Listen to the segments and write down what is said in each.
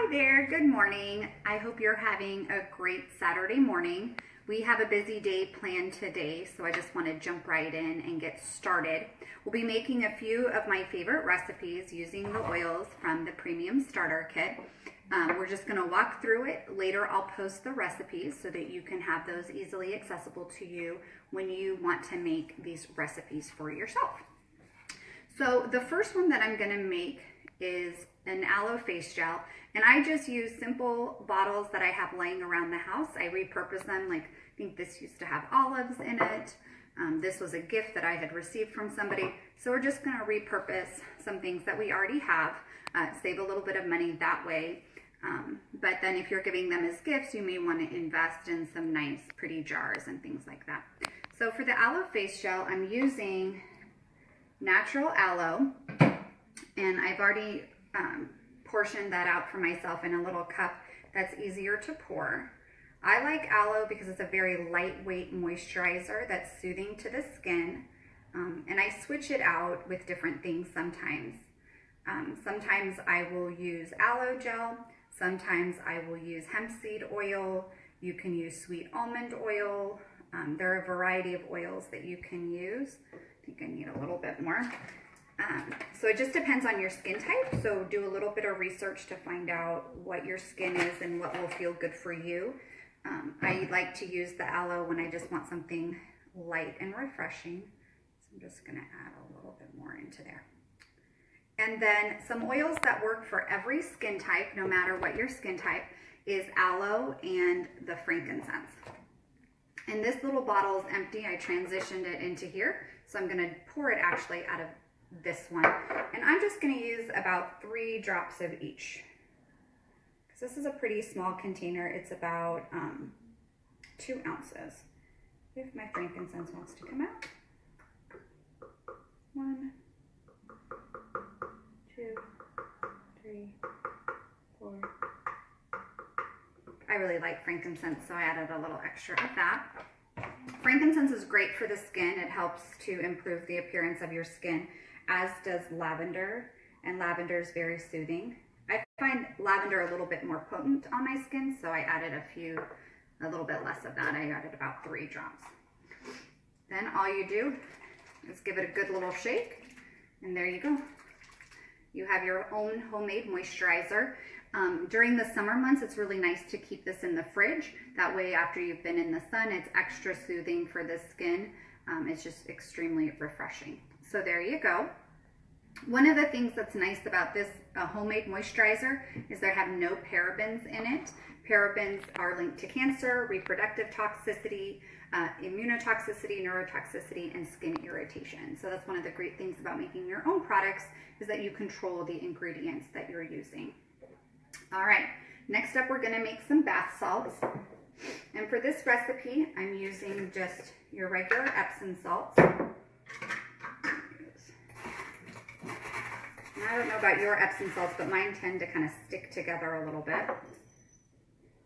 Hi there, good morning. I hope you're having a great Saturday morning. We have a busy day planned today, so I just want to jump right in and get started. We'll be making a few of my favorite recipes using the oils from the Premium Starter Kit. We're just going to walk through it. Later I'll post the recipes so that you can have those easily accessible to you when you want to make these recipes for yourself. So the first one that I'm going to make is an aloe face gel, and I just use simple bottles that I have laying around the house. I repurpose them. Like, I think this used to have olives in it. This was a gift that I had received from somebody. So we're just going to repurpose some things that we already have, save a little bit of money that way. But then if you're giving them as gifts, you may want to invest in some nice pretty jars and things like that. So for the aloe face gel, I'm using natural aloe, and I've already portioned that out for myself in a little cup that's easier to pour. I like aloe because it's a very lightweight moisturizer that's soothing to the skin, and I switch it out with different things sometimes. Sometimes I will use aloe gel, sometimes I will use hemp seed oil, you can use sweet almond oil. There are a variety of oils that you can use. I think I need a little bit more. So it just depends on your skin type. So do a little bit of research to find out what your skin is and what will feel good for you. I like to use the aloe when I just want something light and refreshing. So I'm just going to add a little bit more into there. And then some oils that work for every skin type, no matter what your skin type, is aloe and the frankincense. And this little bottle is empty. I transitioned it into here. So I'm going to pour it actually out of this one. And I'm just going to use about 3 drops of each. Because this is a pretty small container. It's about 2 ounces. If my frankincense wants to come out. 1, 2, 3, 4. I really like frankincense, so I added a little extra of that. Frankincense is great for the skin. It helps to improve the appearance of your skin, as does lavender, and lavender is very soothing. I find lavender a little bit more potent on my skin, so I added a little bit less of that. I added about 3 drops. Then all you do is give it a good little shake, and there you go. You have your own homemade moisturizer. During the summer months, it's really nice to keep this in the fridge. That way, after you've been in the sun, it's extra soothing for the skin. It's just extremely refreshing. So there you go. One of the things that's nice about this homemade moisturizer is they have no parabens in it. Parabens are linked to cancer, reproductive toxicity, immunotoxicity, neurotoxicity, and skin irritation. So that's one of the great things about making your own products, is that you control the ingredients that you're using. All right, next up we're going to make some bath salts. And for this recipe, I'm using just your regular Epsom salts. I don't know about your Epsom salts, but mine tend to kind of stick together a little bit.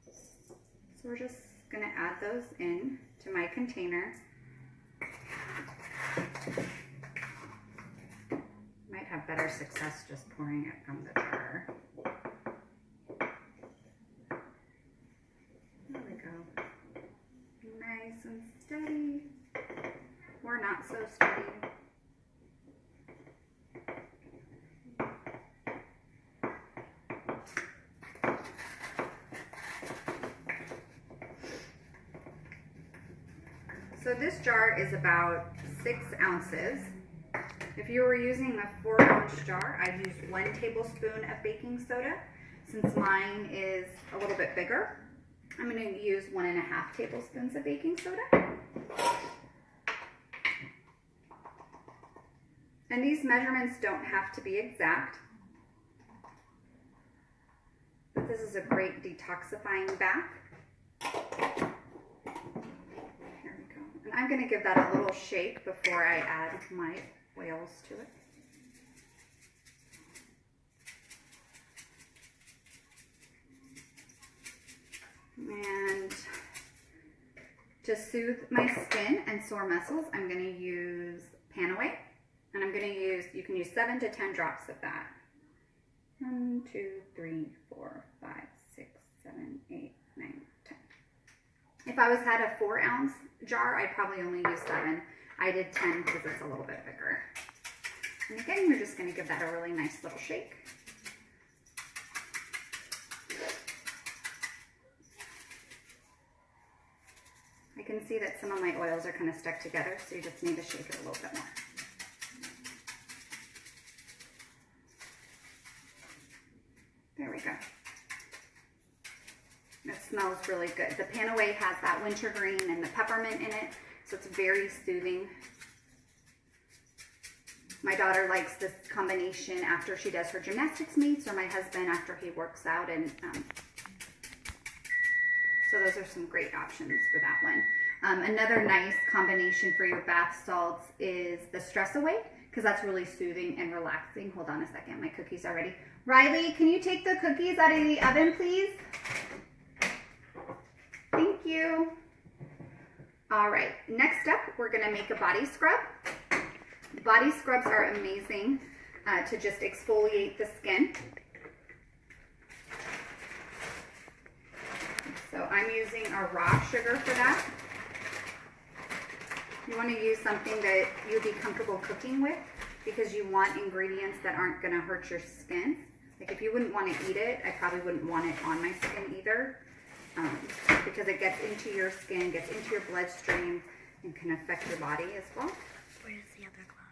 So we're just going to add those in to my container. Might have better success just pouring it from the jar. There we go. Nice and steady, or not so steady. So this jar is about 6 ounces. If you were using a 4-ounce jar, I'd use 1 tablespoon of baking soda. Since mine is a little bit bigger, I'm going to use 1.5 tablespoons of baking soda. And these measurements don't have to be exact, but this is a great detoxifying bath. I'm going to give that a little shake before I add my oils to it. And to soothe my skin and sore muscles, I'm going to use Panaway. And I'm going to use, you can use 7 to 10 drops of that. 1, 2, 3, 4, 5, 6, 7, 8, 9, 10. If I had a 4-ounce jar, I'd probably only use 7. I did 10 because it's a little bit bigger. And again, you're just going to give that a really nice little shake. I can see that some of my oils are kind of stuck together, so you just need to shake it a little bit more. There we go. It smells really good. The Panaway has that wintergreen and the peppermint in it, so it's very soothing. My daughter likes this combination after she does her gymnastics meets, or my husband after he works out, and so those are some great options for that one. Another nice combination for your bath salts is the Stress Away, because that's really soothing and relaxing. Hold on a second, my cookies are ready. Riley, can you take the cookies out of the oven, please? Thank you. All right, next up, we're gonna make a body scrub. Body scrubs are amazing to just exfoliate the skin. So I'm using a raw sugar for that. You want to use something that you'd be comfortable cooking with, because you want ingredients that aren't going to hurt your skin. Like if you wouldn't want to eat it, I probably wouldn't want it on my skin either, because it gets into your skin, gets into your bloodstream, and can affect your body as well. Where's the other glove?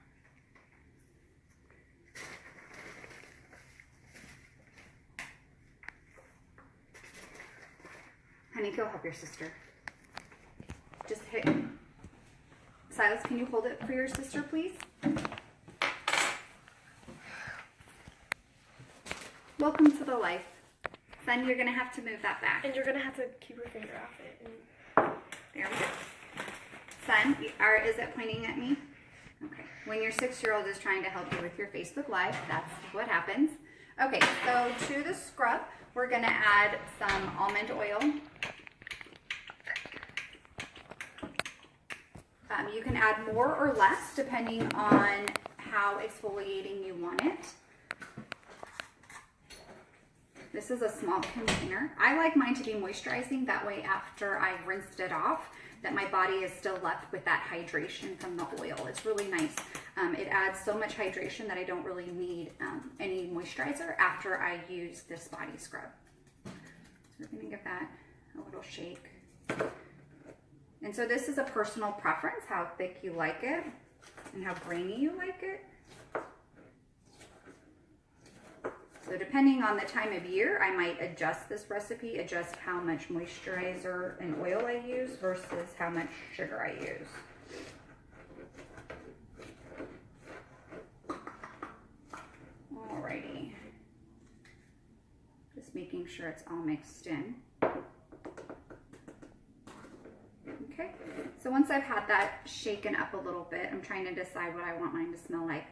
Honey, go help your sister. Just hit. Silas, can you hold it for your sister, please? Welcome to the life. Son, you're going to have to move that back. And you're going to have to keep your finger off it. There we go. Son, is it pointing at me? Okay. When your 6-year-old is trying to help you with your Facebook Live, that's what happens. Okay, so to the scrub, we're going to add some almond oil. You can add more or less depending on how exfoliating you want it. This is a small container. I like mine to be moisturizing. That way after I've rinsed it off, that my body is still left with that hydration from the oil. It's really nice. It adds so much hydration that I don't really need any moisturizer after I use this body scrub. So we're gonna give that a little shake. And so this is a personal preference, how thick you like it and how grainy you like it. So depending on the time of year, I might adjust this recipe, adjust how much moisturizer and oil I use versus how much sugar I use. Alrighty. Just making sure it's all mixed in. Okay, so once I've had that shaken up a little bit, I'm trying to decide what I want mine to smell like.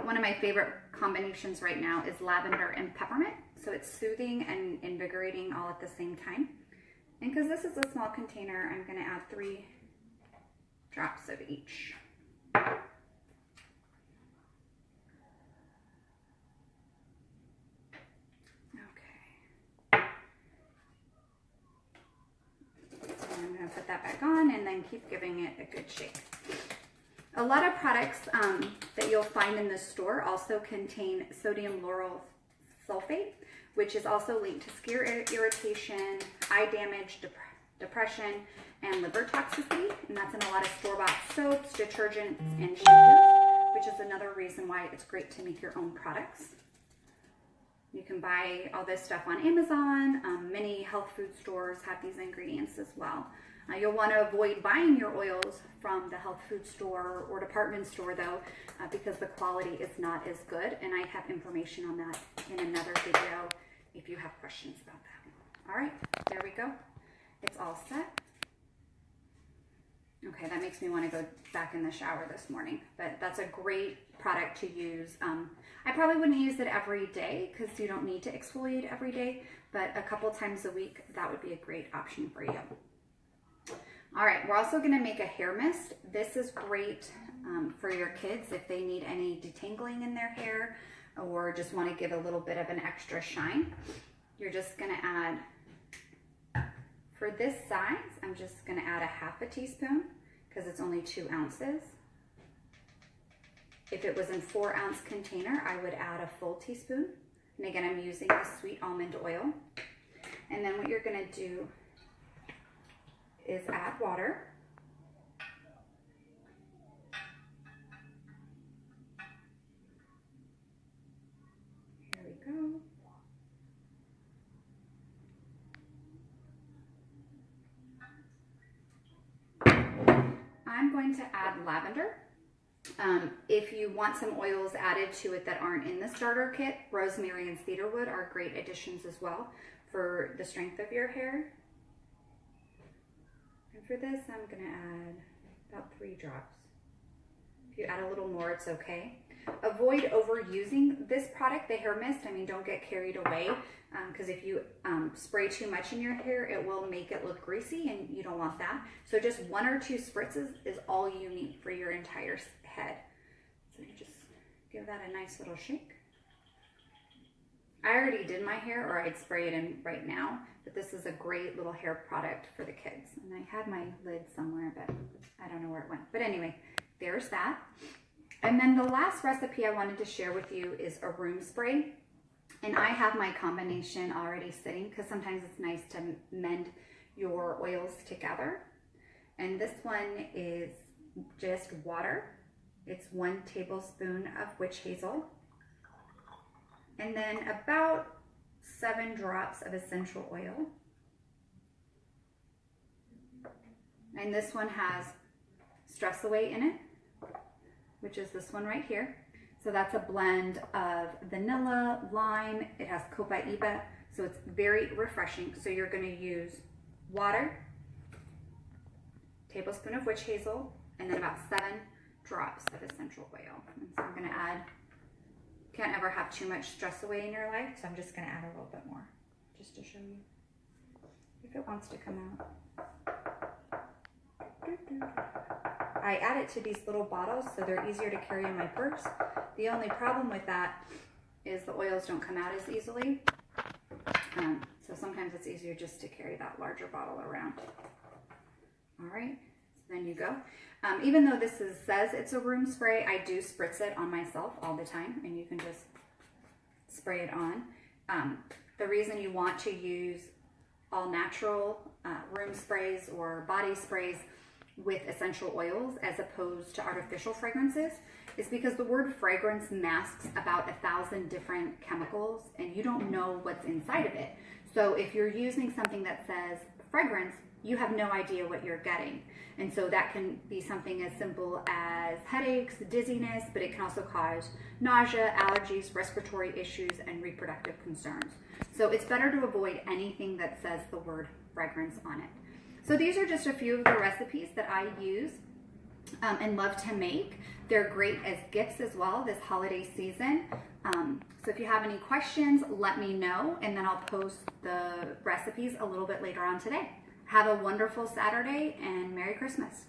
One of my favorite combinations right now is lavender and peppermint. So it's soothing and invigorating all at the same time. And because this is a small container, I'm going to add 3 drops of each. I'm going to put that back on and then keep giving it a good shake. A lot of products that you'll find in the store also contain sodium lauryl sulfate, which is also linked to skin irritation, eye damage, depression, and liver toxicity. And that's in a lot of store-bought soaps, detergents, and shampoos, which is another reason why it's great to make your own products. You can buy all this stuff on Amazon. Many health food stores have these ingredients as well. You'll want to avoid buying your oils from the health food store or department store though, because the quality is not as good. And I have information on that in another video if you have questions about that. All right, there we go. It's all set. Okay, that makes me want to go back in the shower this morning, but that's a great product to use. I probably wouldn't use it every day because you don't need to exfoliate every day, but a couple times a week, that would be a great option for you. All right, we're also going to make a hair mist. This is great for your kids if they need any detangling in their hair, or just want to give a little bit of an extra shine, you're just going to add, for this size, I'm just going to add a half a teaspoon because it's only 2 ounces. If it was in 4-ounce container, I would add a full teaspoon. And again, I'm using the sweet almond oil. And then what you're going to do is add water. Here we go. I'm going to add lavender. If you want some oils added to it that aren't in the starter kit, rosemary and cedarwood are great additions as well for the strength of your hair. And for this, I'm going to add about 3 drops. If you add a little more, it's okay. Avoid overusing this product, the hair mist. I mean, don't get carried away because if you spray too much in your hair, it will make it look greasy and you don't want that. So just 1 or 2 spritzes is all you need for your entire head. So you just give that a nice little shake. I already did my hair, or I'd spray it in right now, but this is a great little hair product for the kids. And I had my lid somewhere, but I don't know where it went. But anyway, there's that. And then the last recipe I wanted to share with you is a room spray. And I have my combination already sitting because sometimes it's nice to mend your oils together. And this one is just water. It's 1 tablespoon of witch hazel. And then about 7 drops of essential oil. And this one has Stress Away in it, which is this one right here. So that's a blend of vanilla, lime, it has copaiba, so it's very refreshing. So you're gonna use water, tablespoon of witch hazel, and then about 7 drops of essential oil. And so I'm gonna add, can't ever have too much Stress Away in your life, so I'm just gonna add a little bit more, just to show you if it wants to come out. I add it to these little bottles so they're easier to carry in my purse. The only problem with that is the oils don't come out as easily. So sometimes it's easier just to carry that larger bottle around. All right, so then you go. Even though this says it's a room spray, I do spritz it on myself all the time, and you can just spray it on. The reason you want to use all natural room sprays or body sprays with essential oils as opposed to artificial fragrances is because the word fragrance masks about 1,000 different chemicals and you don't know what's inside of it. So if you're using something that says fragrance, you have no idea what you're getting. And so that can be something as simple as headaches, dizziness, but it can also cause nausea, allergies, respiratory issues, and reproductive concerns. So it's better to avoid anything that says the word fragrance on it. So these are just a few of the recipes that I use and love to make. They're great as gifts as well this holiday season. So if you have any questions, let me know, and then I'll post the recipes a little bit later on today. Have a wonderful Saturday and Merry Christmas.